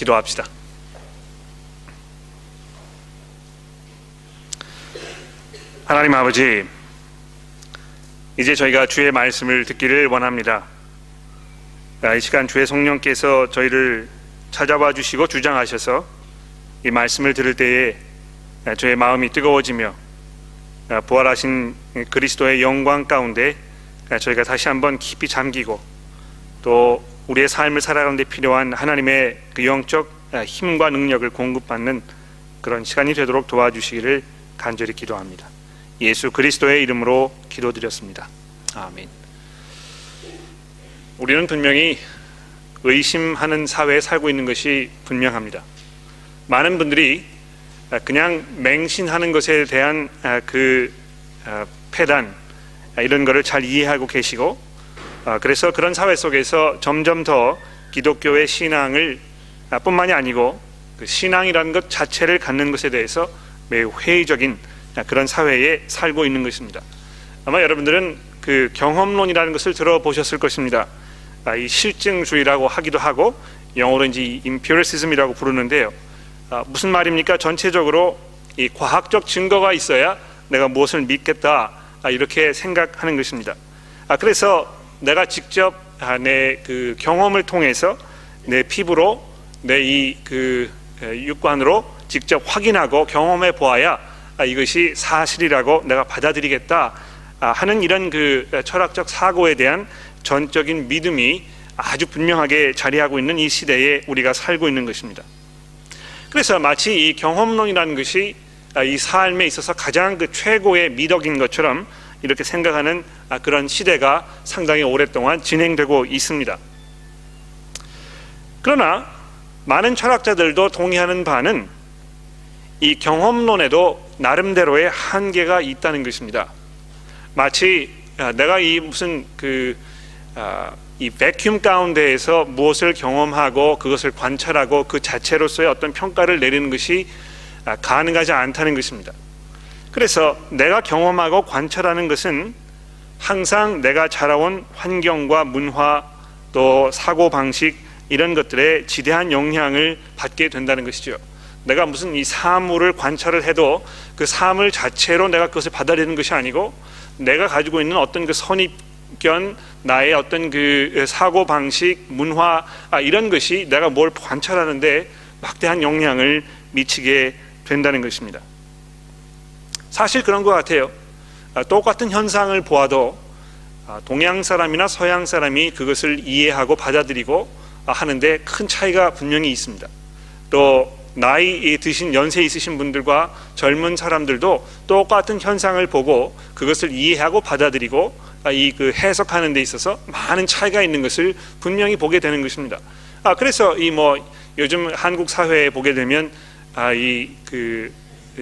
기도합시다. 하나님 아버지, 이제 저희가 주의 말씀을 듣기를 원합니다. 이 시간 주의 성령께서 저희를 찾아와 주시고 주장하셔서 이 말씀을 들을 때에 저의 마음이 뜨거워지며 부활하신 그리스도의 영광 가운데 저희가 다시 한번 깊이 잠기고 또 우리의 삶을 살아가는 데 필요한 하나님의 그 영적 힘과 능력을 공급받는 그런 시간이 되도록 도와주시기를 간절히 기도합니다. 예수 그리스도의 이름으로 기도드렸습니다. 아멘. 우리는 분명히 의심하는 사회에 살고 있는 것이 분명합니다. 많은 분들이 그냥 맹신하는 것에 대한 그 폐단 이런 것을 잘 이해하고 계시고, 그래서 그런 사회 속에서 점점 더 기독교의 신앙을 뿐만이 아니고 그 신앙이라는 것 자체를 갖는 것에 대해서 매우 회의적인 그런 사회에 살고 있는 것입니다. 아마 여러분들은 그 경험론이라는 것을 들어보셨을 것입니다. 이 실증주의라고 하기도 하고 영어로 이제 임피리시즘이라고 부르는데요. 무슨 말입니까? 전체적으로 이 과학적 증거가 있어야 내가 무엇을 믿겠다, 이렇게 생각하는 것입니다. 그래서 내가 직접 내 그 경험을 통해서 내 피부로 내 이 그 육관으로 직접 확인하고 경험해 보아야 이것이 사실이라고 내가 받아들이겠다 하는 이런 그 철학적 사고에 대한 전적인 믿음이 아주 분명하게 자리하고 있는 이 시대에 우리가 살고 있는 것입니다. 그래서 마치 이 경험론이라는 것이 이 삶에 있어서 가장 그 최고의 미덕인 것처럼 이렇게 생각하는 그런 시대가 상당히 오랫동안 진행되고 있습니다. 그러나 많은 철학자들도 동의하는 바는 이 경험론에도 나름대로의 한계가 있다는 것입니다. 마치 내가 이 무슨 이 베큐um 가운데에서 무엇을 경험하고 그것을 관찰하고 그 자체로서의 어떤 평가를 내리는 것이 가능하지 않다는 것입니다. 그래서 내가 경험하고 관찰하는 것은 항상 내가 자라온 환경과 문화 또 사고방식 이런 것들에 지대한 영향을 받게 된다는 것이죠. 내가 무슨 이 사물을 관찰을 해도 그 사물 자체로 내가 그것을 받아들이는 것이 아니고 내가 가지고 있는 어떤 그 선입견, 나의 어떤 그 사고방식, 문화 이런 것이 내가 뭘 관찰하는데 막대한 영향을 미치게 된다는 것입니다. 사실 그런 것 같아요. 똑같은 현상을 보아도 동양 사람이나 서양 사람이 그것을 이해하고 받아들이고 하는데 큰 차이가 분명히 있습니다. 또 나이 드신 연세 있으신 분들과 젊은 사람들도 똑같은 현상을 보고 그것을 이해하고 받아들이고 그 해석하는 데 있어서 많은 차이가 있는 것을 분명히 보게 되는 것입니다. 그래서 요즘 한국 사회에 보게 되면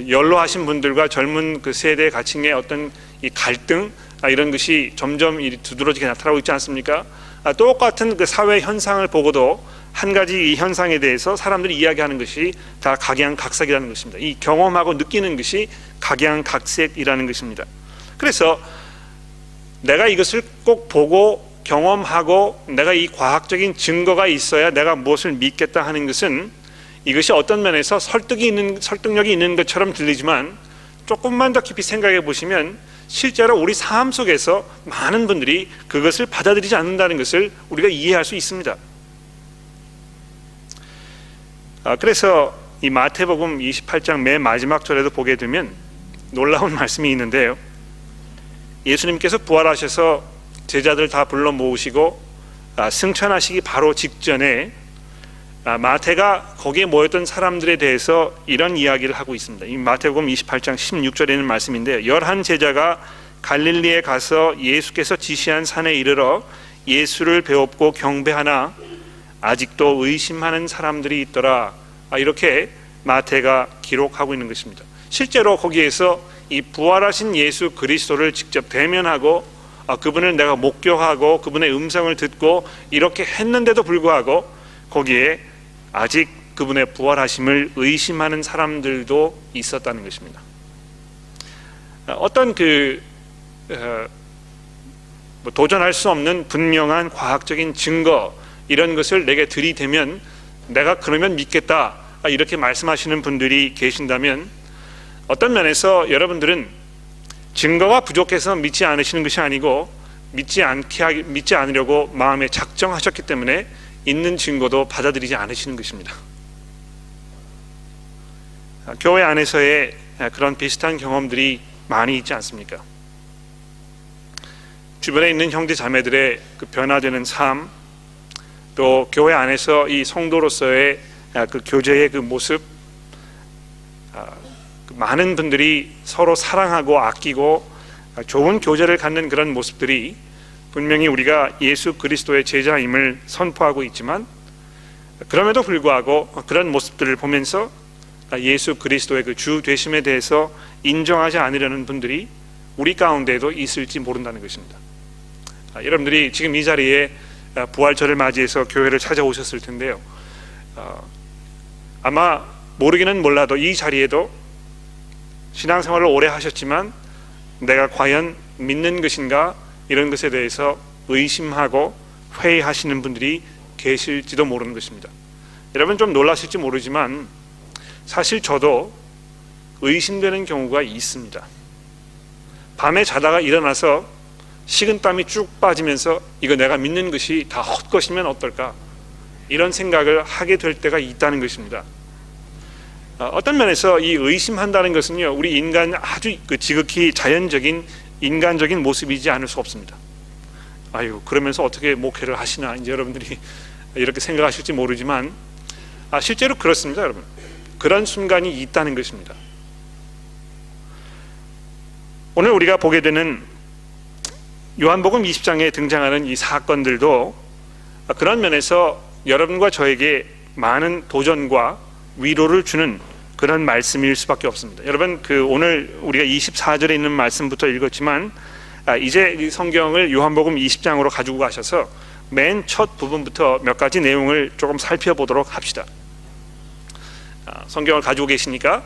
연로하신 분들과 젊은 그 세대 가칭의 어떤 이 갈등 이런 것이 점점 두드러지게 나타나고 있지 않습니까? 똑같은 그 사회 현상을 보고도 한 가지 이 현상에 대해서 사람들이 이야기하는 것이 다 각양각색이라는 것입니다. 이 경험하고 느끼는 것이 각양각색이라는 것입니다. 그래서 내가 이것을 꼭 보고 경험하고 내가 이 과학적인 증거가 있어야 내가 무엇을 믿겠다 하는 것은 이것이 어떤 면에서 설득력이 있는 것처럼 들리지만 조금만 더 깊이 생각해 보시면 실제로 우리 삶 속에서 많은 분들이 그것을 받아들이지 않는다는 것을 우리가 이해할 수 있습니다. 그래서 이 마태복음 28장 맨 마지막 절에도 보게 되면 놀라운 말씀이 있는데요. 예수님께서 부활하셔서 제자들 다 불러 모으시고 승천하시기 바로 직전에 마태가 거기에 모였던 사람들에 대해서 이런 이야기를 하고 있습니다. 이 마태복음 28장 16절에 있는 말씀인데요. 11 제자가 갈릴리에 가서 예수께서 지시한 산에 이르러 예수를 배웁고 경배하나 아직도 의심하는 사람들이 있더라. 이렇게 마태가 기록하고 있는 것입니다. 실제로 거기에서 이 부활하신 예수 그리스도를 직접 대면하고 그분을 내가 목격하고 그분의 음성을 듣고 이렇게 했는데도 불구하고 거기에 아직 그분의 부활하심을 의심하는 사람들도 있었다는 것입니다. 어떤 도전할 수 없는 분명한 과학적인 증거 이런 것을 내게 들이대면 내가 그러면 믿겠다 이렇게 말씀하시는 분들이 계신다면 어떤 면에서 여러분들은 증거가 부족해서 믿지 않으시는 것이 아니고 믿지 않으려고 마음에 작정하셨기 때문에 있는 증거도 받아들이지 않으시는 것입니다. 교회 안에서의 그런 비슷한 경험들이 많이 있지 않습니까? 주변에 있는 형제 자매들의 그 변화되는 삶, 또 교회 안에서 이 성도로서의 그 교제의 그 모습, 많은 분들이 서로 사랑하고 아끼고 좋은 교제를 갖는 그런 모습들이 분명히 우리가 예수 그리스도의 제자임을 선포하고 있지만, 그럼에도 불구하고 그런 모습들을 보면서 예수 그리스도의 그 주 되심에 대해서 인정하지 않으려는 분들이 우리 가운데에도 있을지 모른다는 것입니다. 여러분들이 지금 이 자리에 부활절을 맞이해서 교회를 찾아오셨을 텐데요, 아마 모르기는 몰라도 이 자리에도 신앙생활을 오래 하셨지만 내가 과연 믿는 것인가 이런 것에 대해서 의심하고 회의하시는 분들이 계실지도 모르는 것입니다. 여러분 좀 놀라실지 모르지만 사실 저도 의심되는 경우가 있습니다. 밤에 자다가 일어나서 식은땀이 쭉 빠지면서 이거 내가 믿는 것이 다 헛것이면 어떨까, 이런 생각을 하게 될 때가 있다는 것입니다. 어떤 면에서 이 의심한다는 것은요, 우리 인간 아주 지극히 자연적인 인간적인 모습이지 않을 수 없습니다. 아유, 그러면서 어떻게 목회를 하시나 이제 여러분들이 이렇게 생각하실지 모르지만 실제로 그렇습니다. 여러분, 그런 순간이 있다는 것입니다. 오늘 우리가 보게 되는 요한복음 20장에 등장하는 이 사건들도 그런 면에서 여러분과 저에게 많은 도전과 위로를 주는 그런 말씀일 수밖에 없습니다. 여러분, 오늘 우리가 24절에 있는 말씀부터 읽었지만 이제 이 성경을 요한복음 20장으로 가지고 가셔서 맨 첫 부분부터 몇 가지 내용을 조금 살펴보도록 합시다. 성경을 가지고 계시니까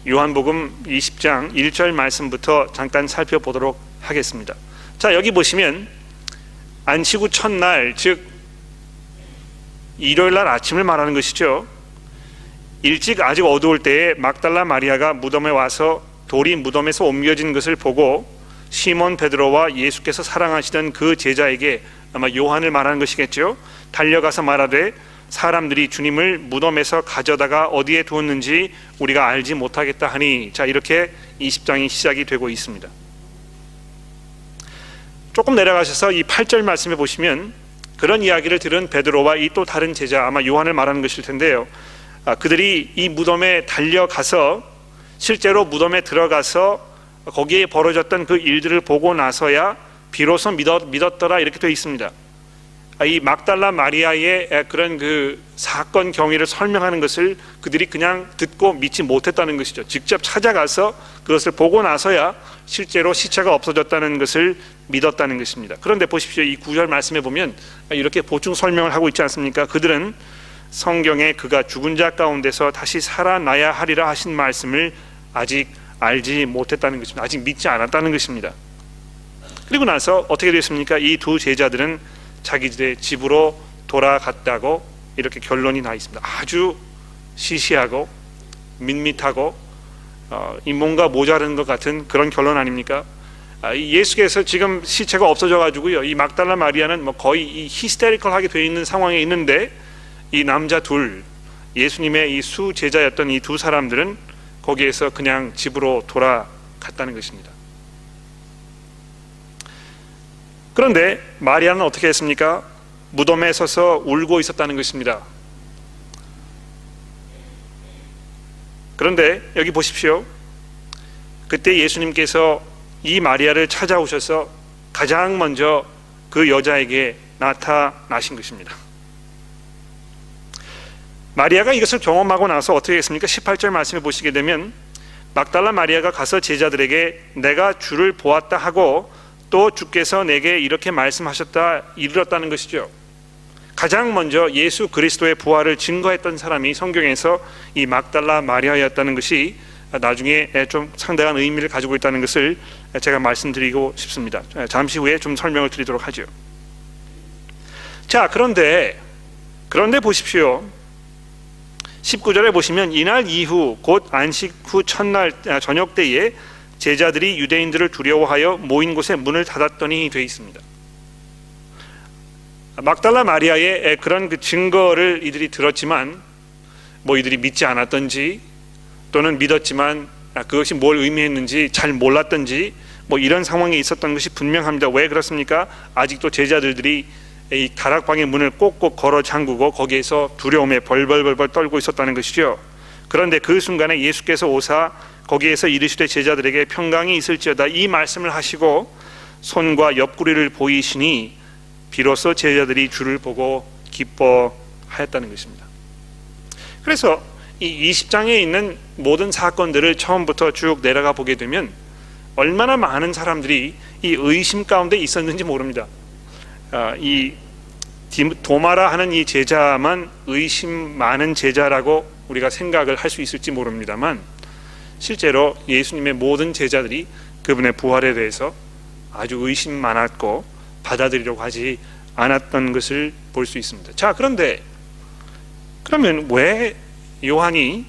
요한복음 20장 1절 말씀부터 잠깐 살펴보도록 하겠습니다. 자, 여기 보시면 안식 후 첫날, 즉 일요일 날 아침을 말하는 것이죠. 일찍 아직 어두울 때에 막달라 마리아가 무덤에 와서 돌이 무덤에서 옮겨진 것을 보고 시몬 베드로와 예수께서 사랑하시던 그 제자에게, 아마 요한을 말하는 것이겠죠, 달려가서 말하되 사람들이 주님을 무덤에서 가져다가 어디에 두었는지 우리가 알지 못하겠다 하니. 자, 이렇게 20장이 시작이 되고 있습니다. 조금 내려가셔서 이 8절 말씀에 보시면 그런 이야기를 들은 베드로와 이 또 다른 제자, 아마 요한을 말하는 것일 텐데요, 그들이 이 무덤에 달려가서 실제로 무덤에 들어가서 거기에 벌어졌던 그 일들을 보고 나서야 비로소 믿었더라, 이렇게 되어 있습니다. 이 막달라 마리아의 그런 그 사건 경위를 설명하는 것을 그들이 그냥 듣고 믿지 못했다는 것이죠. 직접 찾아가서 그것을 보고 나서야 실제로 시체가 없어졌다는 것을 믿었다는 것입니다. 그런데 보십시오, 이 9절 말씀에 보면 이렇게 보충 설명을 하고 있지 않습니까? 그들은 성경에 그가 죽은 자 가운데서 다시 살아나야 하리라 하신 말씀을 아직 알지 못했다는 것입니다. 아직 믿지 않았다는 것입니다. 그리고 나서 어떻게 됐습니까? 이 두 제자들은 자기들의 집으로 돌아갔다고 이렇게 결론이 나 있습니다. 아주 시시하고 밋밋하고 뭔가 모자른 것 같은 그런 결론 아닙니까? 예수께서 지금 시체가 없어져 가지고요, 이 막달라 마리아는 뭐 거의 이 히스테리컬하게 되어 있는 상황에 있는데 이 남자 둘, 예수님의 이 수제자였던 이 두 사람들은 거기에서 그냥 집으로 돌아갔다는 것입니다. 그런데 마리아는 어떻게 했습니까? 무덤에 서서 울고 있었다는 것입니다. 그런데 여기 보십시오. 그때 예수님께서 이 마리아를 찾아오셔서 가장 먼저 그 여자에게 나타나신 것입니다. 마리아가 이것을 경험하고 나서 어떻게 했습니까? 18절 말씀에 보시게 되면 막달라 마리아가 가서 제자들에게 내가 주를 보았다 하고 또 주께서 내게 이렇게 말씀하셨다 이르렀다는 것이죠. 가장 먼저 예수 그리스도의 부활을 증거했던 사람이 성경에서 이 막달라 마리아였다는 것이 나중에 좀 상당한 의미를 가지고 있다는 것을 제가 말씀드리고 싶습니다. 잠시 후에 좀 설명을 드리도록 하죠. 자, 그런데 보십시오. 19절에 보시면 이날 이후 곧 안식 후 첫날 저녁 때에 제자들이 유대인들을 두려워하여 모인 곳에 문을 닫았더니 되어 있습니다. 막달라 마리아의 그런 그 증거를 이들이 들었지만 뭐 이들이 믿지 않았던지 또는 믿었지만 그것이 뭘 의미했는지 잘 몰랐던지 뭐 이런 상황에 있었던 것이 분명합니다. 왜 그렇습니까? 아직도 제자들이 이 다락방의 문을 꼭꼭 걸어 잠그고 거기에서 두려움에 벌벌벌 떨고 있었다는 것이죠. 그런데 그 순간에 예수께서 오사 거기에서 이르시되 제자들에게 평강이 있을지어다 이 말씀을 하시고 손과 옆구리를 보이시니 비로소 제자들이 주를 보고 기뻐하였다는 것입니다. 그래서 이 20장에 있는 모든 사건들을 처음부터 쭉 내려가 보게 되면 얼마나 많은 사람들이 이 의심 가운데 있었는지 모릅니다. 이 도마라 하는 이 제자만 의심 많은 제자라고 우리가 생각을 할 수 있을지 모릅니다만 실제로 예수님의 모든 제자들이 그분의 부활에 대해서 아주 의심 많았고 받아들이려고 하지 않았던 것을 볼 수 있습니다. 자, 그러면 왜 요한이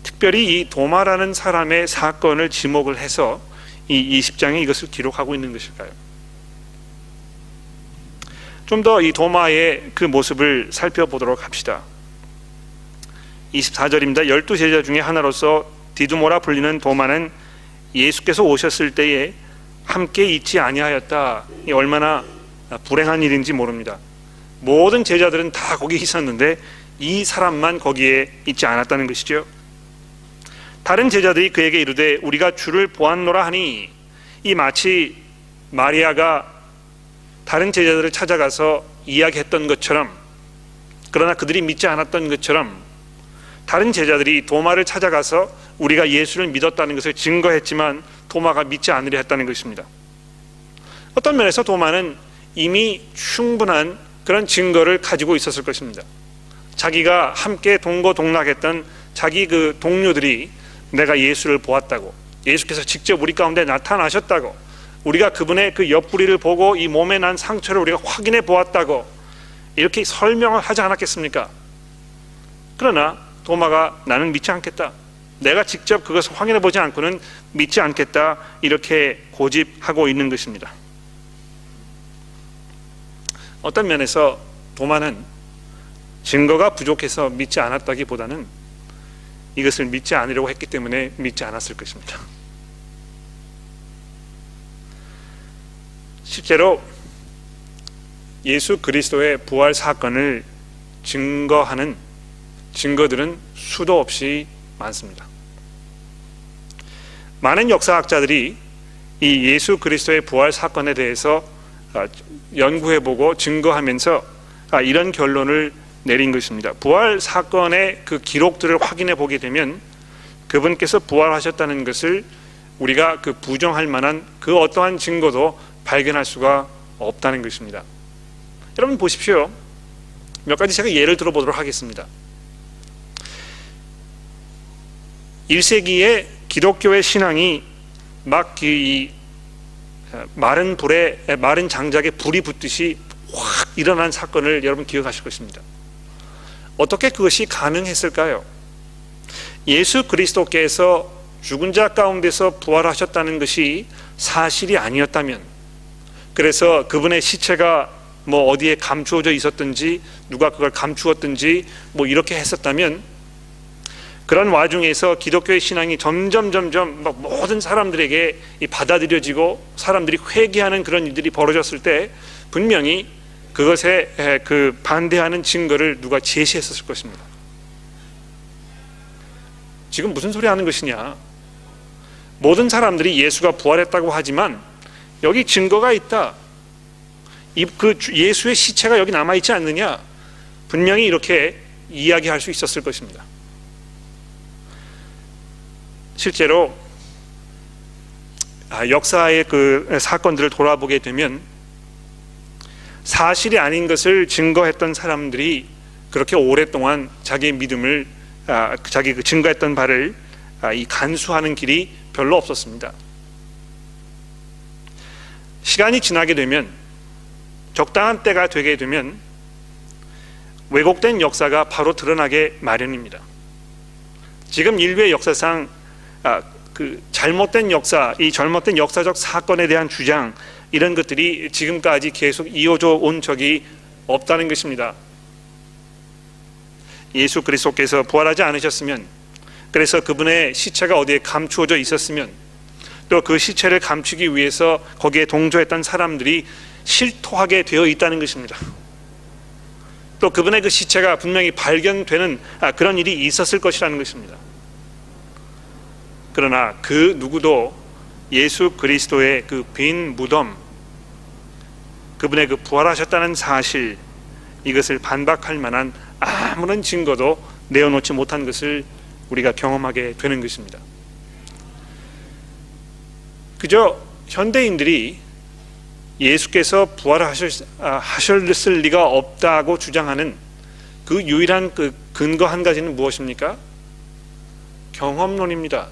특별히 이 도마라는 사람의 사건을 지목을 해서 이 20장에 이것을 기록하고 있는 것일까요? 좀 더 이 도마의 그 모습을 살펴보도록 합시다. 24절입니다. 12제자 중에 하나로서 디두모라 불리는 도마는 예수께서 오셨을 때에 함께 있지 아니하였다. 이 얼마나 불행한 일인지 모릅니다. 모든 제자들은 다 거기 있었는데 이 사람만 거기에 있지 않았다는 것이죠. 다른 제자들이 그에게 이르되 우리가 주를 보았노라 하니 이 마치 마리아가 다른 제자들을 찾아가서 이야기했던 것처럼 그러나 그들이 믿지 않았던 것처럼 다른 제자들이 도마를 찾아가서 우리가 예수를 믿었다는 것을 증거했지만 도마가 믿지 않으려 했다는 것입니다. 어떤 면에서 도마는 이미 충분한 그런 증거를 가지고 있었을 것입니다. 자기가 함께 동거동락했던 자기 그 동료들이 내가 예수를 보았다고, 예수께서 직접 우리 가운데 나타나셨다고, 우리가 그분의 그 옆구리를 보고 이 몸에 난 상처를 우리가 확인해 보았다고 이렇게 설명을 하지 않았겠습니까? 그러나 도마가 나는 믿지 않겠다, 내가 직접 그것을 확인해 보지 않고는 믿지 않겠다, 이렇게 고집하고 있는 것입니다. 어떤 면에서 도마는 증거가 부족해서 믿지 않았다기보다는 이것을 믿지 않으려고 했기 때문에 믿지 않았을 것입니다. 실제로 예수 그리스도의 부활 사건을 증거하는 증거들은 수도 없이 많습니다. 많은 역사학자들이 이 예수 그리스도의 부활 사건에 대해서 연구해보고 증거하면서 이런 결론을 내린 것입니다. 부활 사건의 그 기록들을 확인해 보게 되면 그분께서 부활하셨다는 것을 우리가 그 부정할 만한 그 어떠한 증거도 발견할 수가 없다는 것입니다. 여러분 보십시오. 몇 가지 제가 예를 들어보도록 하겠습니다. 1세기에 기독교의 신앙이 막 이 마른 불에 마른 장작에 불이 붙듯이 확 일어난 사건을 여러분 기억하실 것입니다. 어떻게 그것이 가능했을까요? 예수 그리스도께서 죽은 자 가운데서 부활하셨다는 것이 사실이 아니었다면, 그래서 그분의 시체가 뭐 어디에 감추어져 있었든지 누가 그걸 감추었든지 뭐 이렇게 했었다면, 그런 와중에서 기독교의 신앙이 점점 막 모든 사람들에게 받아들여지고 사람들이 회개하는 그런 일들이 벌어졌을 때 분명히 그것에 그 반대하는 증거를 누가 제시했었을 것입니다. 지금 무슨 소리 하는 것이냐? 모든 사람들이 예수가 부활했다고 하지만 여기 증거가 있다, 그 예수의 시체가 여기 남아있지 않느냐, 분명히 이렇게 이야기할 수 있었을 것입니다. 실제로 역사의 그 사건들을 돌아보게 되면 사실이 아닌 것을 증거했던 사람들이 그렇게 오랫동안 자기의 믿음을 자기 그 증거했던 바를 이 간수하는 길이 별로 없었습니다. 시간이 지나게 되면, 적당한 때가 되게 되면 왜곡된 역사가 바로 드러나게 마련입니다. 지금 인류의 역사상 그 잘못된 역사, 이 잘못된 역사적 사건에 대한 주장, 이런 것들이 지금까지 계속 이어져 온 적이 없다는 것입니다. 예수 그리스도께서 부활하지 않으셨으면, 그래서 그분의 시체가 어디에 감추어져 있었으면, 또 그 시체를 감추기 위해서 거기에 동조했던 사람들이 실토하게 되어 있다는 것입니다. 또 그분의 그 시체가 분명히 발견되는 그런 일이 있었을 것이라는 것입니다. 그러나 그 누구도 예수 그리스도의 그 빈 무덤, 그분의 그 부활하셨다는 사실, 이것을 반박할 만한 아무런 증거도 내어놓지 못한 것을 우리가 경험하게 되는 것입니다. 그저 현대인들이 예수께서 부활하셨을 리가 없다고 주장하는 그 유일한 그 근거 한 가지는 무엇입니까? 경험론입니다.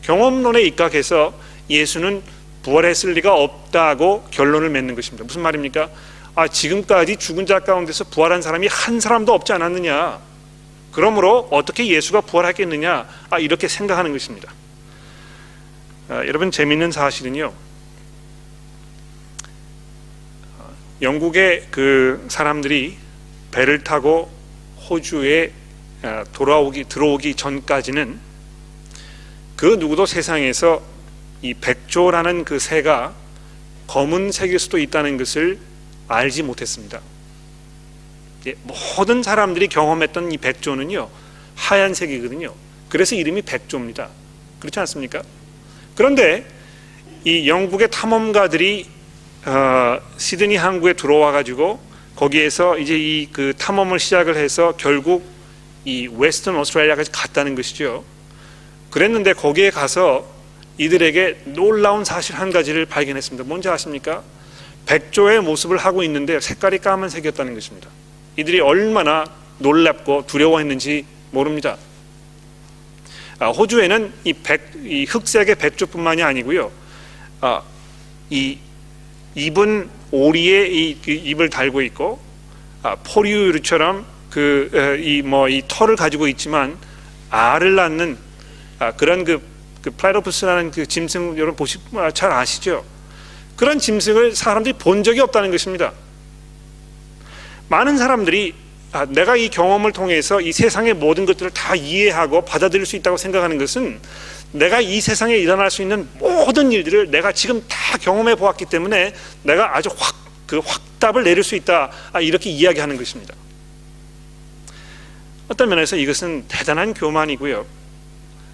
경험론에 입각해서 예수는 부활했을 리가 없다고 결론을 맺는 것입니다. 무슨 말입니까? 지금까지 죽은 자 가운데서 부활한 사람이 한 사람도 없지 않았느냐, 그러므로 어떻게 예수가 부활하겠느냐, 이렇게 생각하는 것입니다. 여러분, 재미있는 사실은요, 영국의 그 사람들이 배를 타고 호주에 들어오기 전까지는 그 누구도 세상에서 이 백조라는 그 새가 검은색일 수도 있다는 것을 알지 못했습니다. 모든 사람들이 경험했던 이 백조는요, 하얀색이거든요. 그래서 이름이 백조입니다. 그렇지 않습니까? 그런데 이 영국의 탐험가들이 시드니 항구에 들어와 가지고 거기에서 이제 이 그 탐험을 시작을 해서 결국 이 웨스턴 오스트레일리아까지 갔다는 것이죠. 그랬는데 거기에 가서 이들에게 놀라운 사실 한 가지를 발견했습니다. 뭔지 아십니까? 백조의 모습을 하고 있는데 색깔이 까만색이었다는 것입니다. 이들이 얼마나 놀랍고 두려워했는지 모릅니다. 호주에는 이 흑색의 백조뿐만이 아니고요, 이 입은 오리의 이 입을 달고 있고, 포유류처럼 이 털을 가지고 있지만 알을 낳는 그런 그 플라이로푸스라는 그 짐승, 여러분 잘 아시죠? 그런 짐승을 사람들이 본 적이 없다는 것입니다. 많은 사람들이 내가 이 경험을 통해서 이 세상의 모든 것들을 다 이해하고 받아들일 수 있다고 생각하는 것은, 내가 이 세상에 일어날 수 있는 모든 일들을 내가 지금 다 경험해 보았기 때문에 내가 아주 확답을 내릴 수 있다, 이렇게 이야기하는 것입니다. 어떤 면에서 이것은 대단한 교만이고요,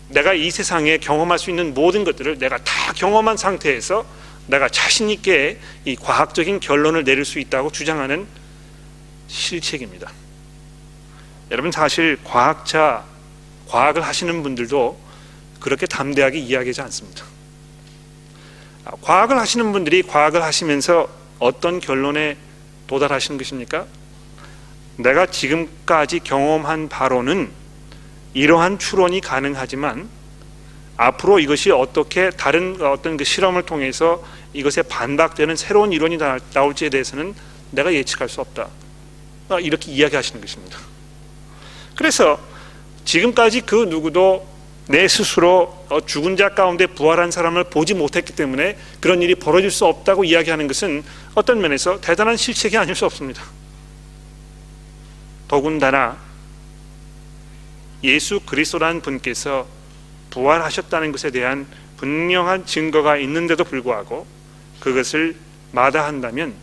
내가 이 세상에 경험할 수 있는 모든 것들을 내가 다 경험한 상태에서 내가 자신 있게 이 과학적인 결론을 내릴 수 있다고 주장하는 실책입니다. 여러분, 사실 과학을 하시는 분들도 그렇게 담대하게 이야기하지 않습니다. 과학을 하시는 분들이 과학을 하시면서 어떤 결론에 도달하시는 것입니까? 내가 지금까지 경험한 바로는 이러한 추론이 가능하지만 앞으로 이것이 어떻게 다른 어떤 그 실험을 통해서 이것에 반박되는 새로운 이론이 나올지에 대해서는 내가 예측할 수 없다, 이렇게 이야기하시는 것입니다. 그래서 지금까지 그 누구도 내 스스로 죽은 자 가운데 부활한 사람을 보지 못했기 때문에 그런 일이 벌어질 수 없다고 이야기하는 것은 어떤 면에서 대단한 실책이 아닐 수 없습니다. 더군다나 예수 그리스도라는 분께서 부활하셨다는 것에 대한 분명한 증거가 있는데도 불구하고 그것을 마다한다면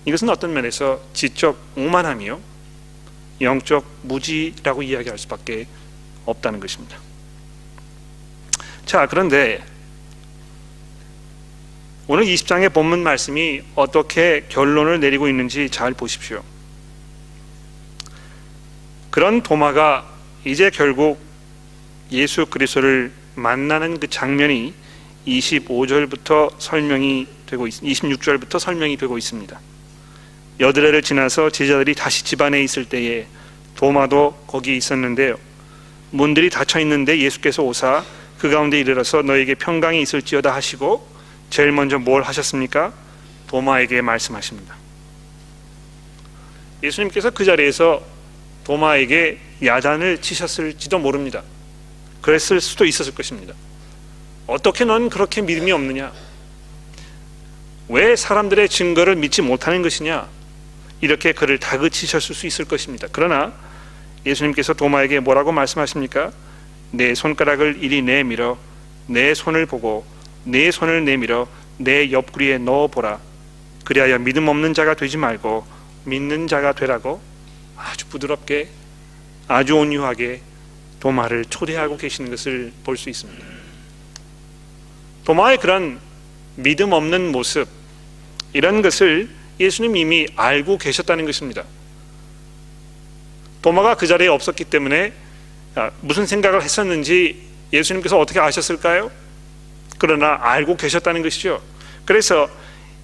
이것은 어떤 면에서 지적 오만함이요, 영적 무지라고 이야기할 수밖에 없다는 것입니다. 자, 그런데 오늘 20장의 본문 말씀이 어떻게 결론을 내리고 있는지 잘 보십시오. 그런 도마가 이제 결국 예수 그리스도를 만나는 그 장면이 25절부터 설명이 되고 26절부터 설명이 되고 있습니다. 여드레를 지나서 제자들이 다시 집 안에 있을 때에 도마도 거기 있었는데요, 문들이 닫혀 있는데 예수께서 오사 그 가운데 이르러서 너에게 평강이 있을지어다 하시고 제일 먼저 뭘 하셨습니까? 도마에게 말씀하십니다. 예수님께서 그 자리에서 도마에게 야단을 치셨을지도 모릅니다. 그랬을 수도 있었을 것입니다. 어떻게 넌 그렇게 믿음이 없느냐? 왜 사람들의 증거를 믿지 못하는 것이냐? 이렇게 그를 다그치셨을 수 있을 것입니다. 그러나 예수님께서 도마에게 뭐라고 말씀하십니까? 내 손가락을 이리 내밀어 내 손을 보고 내 손을 내밀어 내 옆구리에 넣어보라. 그리하여 믿음 없는 자가 되지 말고 믿는 자가 되라고 아주 부드럽게 아주 온유하게 도마를 초대하고 계시는 것을 볼 수 있습니다. 도마의 그런 믿음 없는 모습, 이런 것을 예수님 이미 알고 계셨다는 것입니다. 도마가 그 자리에 없었기 때문에 무슨 생각을 했었는지 예수님께서 어떻게 아셨을까요? 그러나 알고 계셨다는 것이죠. 그래서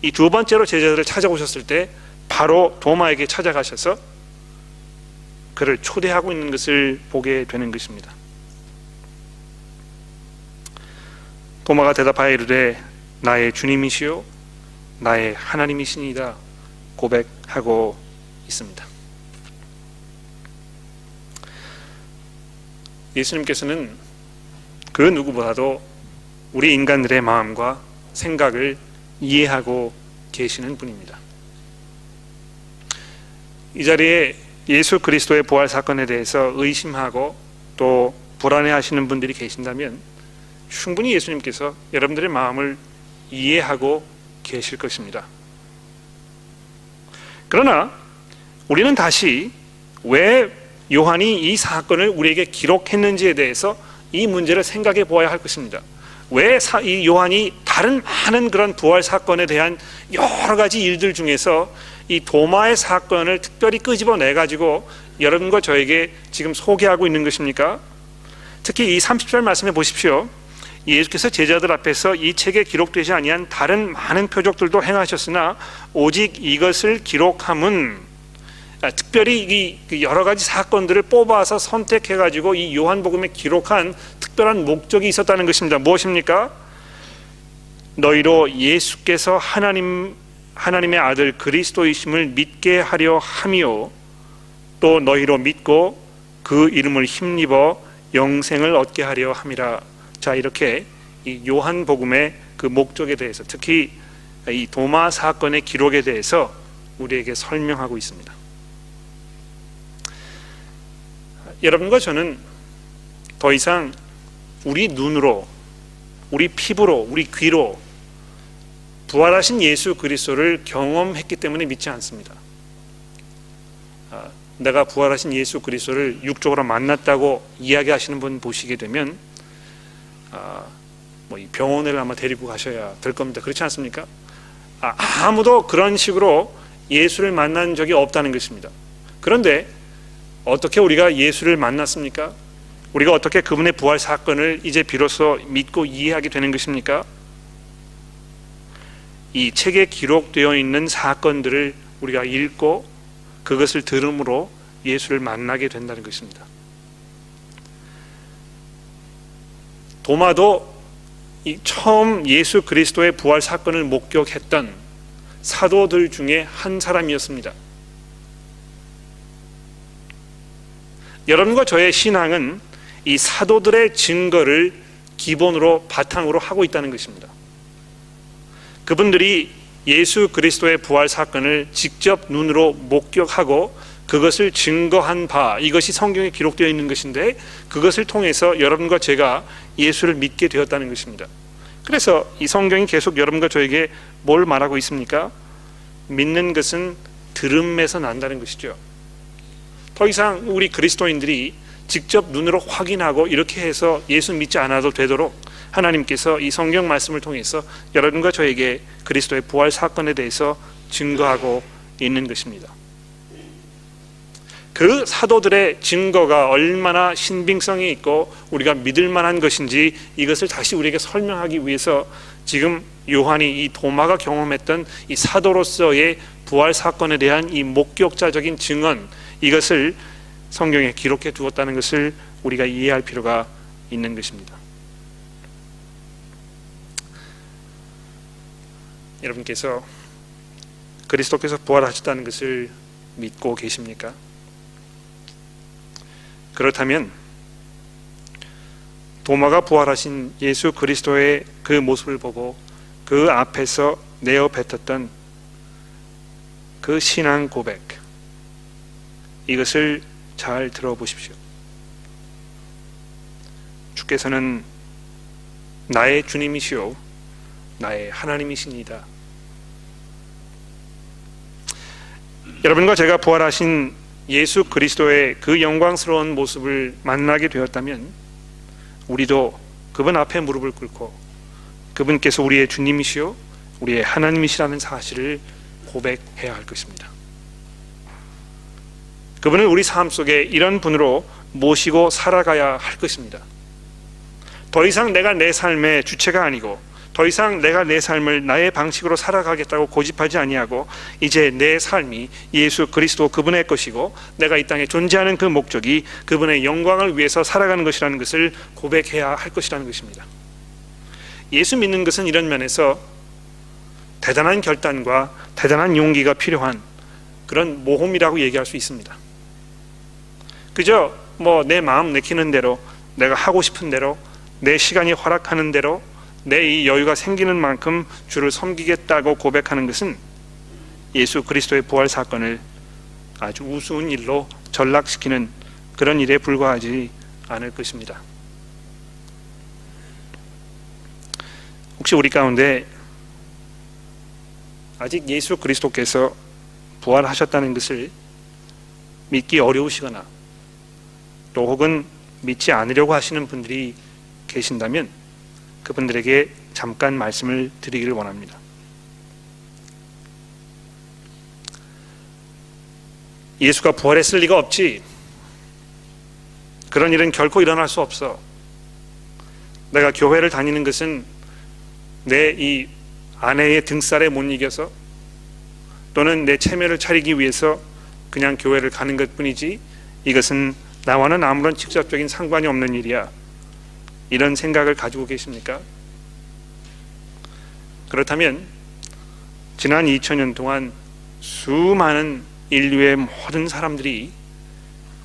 이 두 번째로 제자들을 찾아오셨을 때 바로 도마에게 찾아가셔서 그를 초대하고 있는 것을 보게 되는 것입니다. 도마가 대답하여 이르되 나의 주님이시요 나의 하나님이시니이다 고백하고 있습니다. 예수님께서는 그 누구보다도 우리 인간들의 마음과 생각을 이해하고 계시는 분입니다. 이 자리에 예수 그리스도의 부활 사건에 대해서 의심하고 또 불안해하시는 분들이 계신다면 충분히 예수님께서 여러분들의 마음을 이해하고 계실 것입니다. 그러나 우리는 다시 왜 요한이 이 사건을 우리에게 기록했는지에 대해서 이 문제를 생각해 보아야 할 것입니다. 왜 이 요한이 다른 많은 그런 부활 사건에 대한 여러 가지 일들 중에서 이 도마의 사건을 특별히 끄집어내 가지고 여러분과 저에게 지금 소개하고 있는 것입니까? 특히 이 30절 말씀해 보십시오. 예수께서 제자들 앞에서 이 책에 기록되지 아니한 다른 많은 표적들도 행하셨으나 오직 이것을 기록함은, 특별히 이 여러 가지 사건들을 뽑아서 선택해 가지고 이 요한복음에 기록한 특별한 목적이 있었다는 것입니다. 무엇입니까? 너희로 예수께서 하나님의 아들 그리스도이심을 믿게 하려 함이요 또 너희로 믿고 그 이름을 힘입어 영생을 얻게 하려 함이라. 자, 이렇게 이 요한복음의 그 목적에 대해서, 특히 이 도마 사건의 기록에 대해서 우리에게 설명하고 있습니다. 여러분과 저는 더 이상 우리 눈으로, 우리 피부로, 우리 귀로 부활하신 예수 그리스도를 경험했기 때문에 믿지 않습니다. 내가 부활하신 예수 그리스도를 육적으로 만났다고 이야기하시는 분 보시게 되면 이 병원을 아마 데리고 가셔야 될 겁니다. 그렇지 않습니까? 아무도 그런 식으로 예수를 만난 적이 없다는 것입니다. 그런데 어떻게 우리가 예수를 만났습니까? 우리가 어떻게 그분의 부활 사건을 이제 비로소 믿고 이해하게 되는 것입니까? 이 책에 기록되어 있는 사건들을 우리가 읽고 그것을 들음으로 예수를 만나게 된다는 것입니다. 도마도 처음 예수 그리스도의 부활 사건을 목격했던 사도들 중에 한 사람이었습니다. 여러분과 저의 신앙은 이 사도들의 증거를 기본으로 바탕으로 하고 있다는 것입니다. 그분들이 예수 그리스도의 부활 사건을 직접 눈으로 목격하고 그것을 증거한 바, 이것이 성경에 기록되어 있는 것인데 그것을 통해서 여러분과 제가 예수를 믿게 되었다는 것입니다. 그래서 이 성경이 계속 여러분과 저에게 뭘 말하고 있습니까? 믿는 것은 들음에서 난다는 것이죠. 더 이상 우리 그리스도인들이 직접 눈으로 확인하고 이렇게 해서 예수 믿지 않아도 되도록 하나님께서 이 성경 말씀을 통해서 여러분과 저에게 그리스도의 부활 사건에 대해서 증거하고 있는 것입니다. 그 사도들의 증거가 얼마나 신빙성이 있고 우리가 믿을 만한 것인지 이것을 다시 우리에게 설명하기 위해서 지금 요한이 이 도마가 경험했던 이 사도로서의 부활 사건에 대한 이 목격자적인 증언, 이것을 성경에 기록해 두었다는 것을 우리가 이해할 필요가 있는 것입니다. 여러분께서 그리스도께서 부활하셨다는 것을 믿고 계십니까? 그렇다면 도마가 부활하신 예수 그리스도의 그 모습을 보고 그 앞에서 내어 뱉었던 그 신앙 고백, 이것을 잘 들어보십시오. 주께서는 나의 주님이시오 나의 하나님이십니다. 여러분과 제가 부활하신 예수 그리스도의 그 영광스러운 모습을 만나게 되었다면 우리도 그분 앞에 무릎을 꿇고 그분께서 우리의 주님이시오 우리의 하나님이시라는 사실을 고백해야 할 것입니다. 그분을 우리 삶 속에 이런 분으로 모시고 살아가야 할 것입니다. 더 이상 내가 내 삶의 주체가 아니고 더 이상 내가 내 삶을 나의 방식으로 살아가겠다고 고집하지 아니하고 이제 내 삶이 예수 그리스도 그분의 것이고 내가 이 땅에 존재하는 그 목적이 그분의 영광을 위해서 살아가는 것이라는 것을 고백해야 할 것이라는 것입니다. 예수 믿는 것은 이런 면에서 대단한 결단과 대단한 용기가 필요한 그런 모험이라고 얘기할 수 있습니다. 그저 내 마음 내키는 대로 내가 하고 싶은 대로 내 시간이 허락하는 대로 내 이 여유가 생기는 만큼 주를 섬기겠다고 고백하는 것은 예수 그리스도의 부활 사건을 아주 우스운 일로 전락시키는 그런 일에 불과하지 않을 것입니다. 혹시 우리 가운데 아직 예수 그리스도께서 부활하셨다는 것을 믿기 어려우시거나 또 혹은 믿지 않으려고 하시는 분들이 계신다면 그분들에게 잠깐 말씀을 드리기를 원합니다. 예수가 부활했을 리가 없지. 그런 일은 결코 일어날 수 없어. 내가 교회를 다니는 것은 내 이 아내의 등살에 못 이겨서 또는 내 체면을 차리기 위해서 그냥 교회를 가는 것뿐이지 이것은 나와는 아무런 직접적인 상관이 없는 일이야. 이런 생각을 가지고 계십니까? 그렇다면 지난 2000년 동안 수많은 인류의 모든 사람들이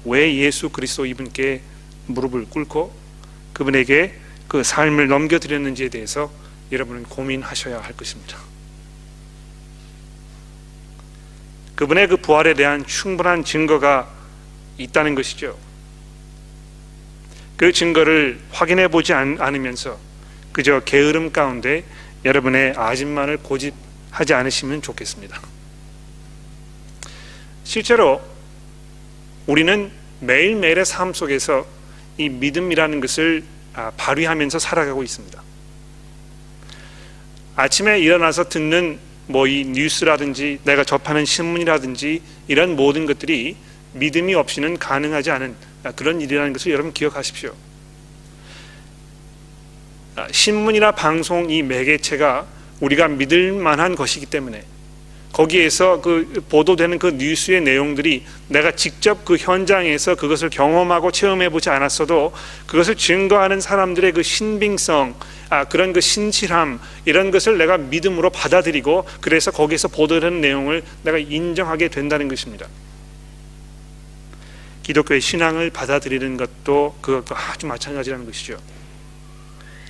왜 예수 그리스도 이분께 무릎을 꿇고 그분에게 그 삶을 넘겨드렸는지에 대해서 여러분은 고민하셔야 할 것입니다. 그분의 그 부활에 대한 충분한 증거가 있다는 것이죠. 그 증거를 확인해 보지 않으면서 그저 게으름 가운데 여러분의 아집만을 고집하지 않으시면 좋겠습니다. 실제로 우리는 매일매일의 삶 속에서 이 믿음이라는 것을 발휘하면서 살아가고 있습니다. 아침에 일어나서 듣는 이 뉴스라든지 내가 접하는 신문이라든지 이런 모든 것들이 믿음이 없이는 가능하지 않은 그런 일이라는 것을 여러분 기억하십시오. 신문이나 방송 이 매개체가 우리가 믿을 만한 것이기 때문에 거기에서 그 보도되는 그 뉴스의 내용들이 내가 직접 그 현장에서 그것을 경험하고 체험해 보지 않았어도 그것을 증거하는 사람들의 그 신빙성, 그런 그 신실함 이런 것을 내가 믿음으로 받아들이고 그래서 거기에서 보도되는 내용을 내가 인정하게 된다는 것입니다. 기독교의 신앙을 받아들이는 것도 그것도 아주 마찬가지라는 것이죠.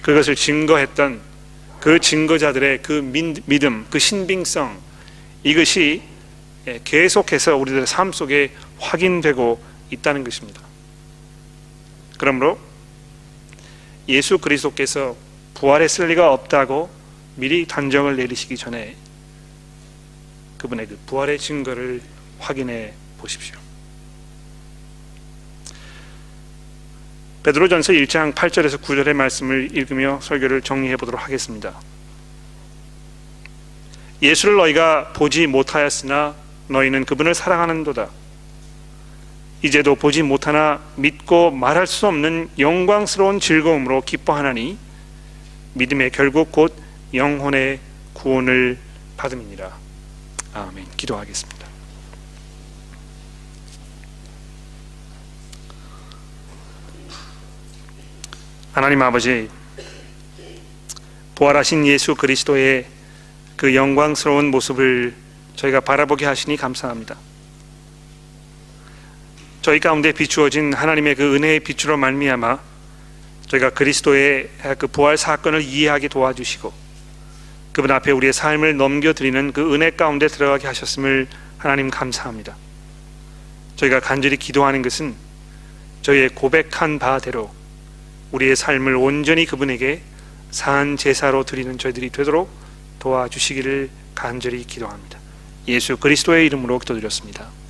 그것을 증거했던 그 증거자들의 그 믿음, 그 신빙성 이것이 계속해서 우리들의 삶 속에 확인되고 있다는 것입니다. 그러므로 예수 그리스도께서 부활했을 리가 없다고 미리 단정을 내리시기 전에 그분의 그 부활의 증거를 확인해 보십시오. 베드로전서 1장 8절에서 9절의 말씀을 읽으며 설교를 정리해 보도록 하겠습니다. 예수를 너희가 보지 못하였으나 너희는 그분을 사랑하는도다. 이제도 보지 못하나 믿고 말할 수 없는 영광스러운 즐거움으로 기뻐하나니 믿음의 결국 곧 영혼의 구원을 받음이니라. 아멘. 기도하겠습니다. 하나님 아버지, 부활하신 예수 그리스도의 그 영광스러운 모습을 저희가 바라보게 하시니 감사합니다. 저희 가운데 비추어진 하나님의 그 은혜의 빛으로 말미암아 저희가 그리스도의 그 부활 사건을 이해하게 도와주시고 그분 앞에 우리의 삶을 넘겨드리는 그 은혜 가운데 들어가게 하셨음을 하나님 감사합니다. 저희가 간절히 기도하는 것은 저희의 고백한 바대로 우리의 삶을 온전히 그분에게 산 제사로 드리는 저희들이 되도록 도와주시기를 간절히 기도합니다. 예수 그리스도의 이름으로 기도드렸습니다.